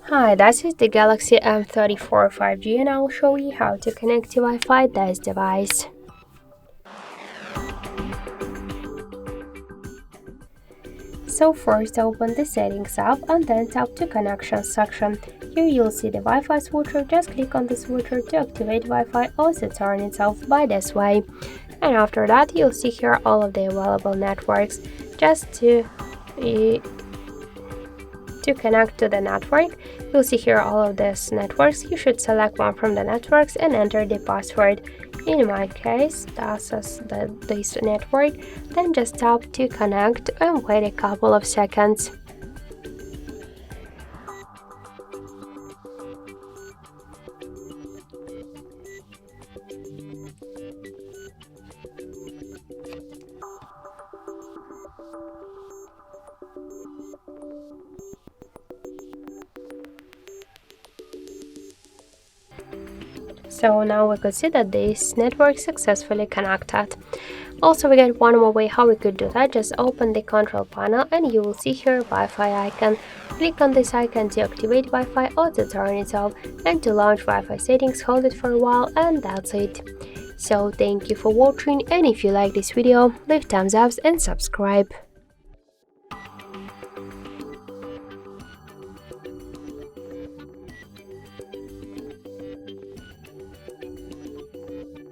Hi, this is the Galaxy M34 5G and I'll show you how to connect to Wi-Fi this device. So first open the settings app and then tap to connections section. Here you'll see the Wi-Fi switcher, just click on the switcher to activate Wi-Fi or to turn it off by this way. And after that you'll see here all of the available networks. Just to connect to the network, you'll see here all of these networks. You should select one from the networks and enter the password. In my case, this is this network. Then just tap to connect and wait a couple of seconds. So now we could see that this network successfully connected. Also, we get one more way how we could do that. Just open the control panel and you will see here Wi-Fi icon. Click on this icon to activate Wi-Fi or to turn it off, and to launch Wi-Fi settings, hold it for a while and that's it. So thank you for watching, and if you like this video, leave thumbs up and subscribe.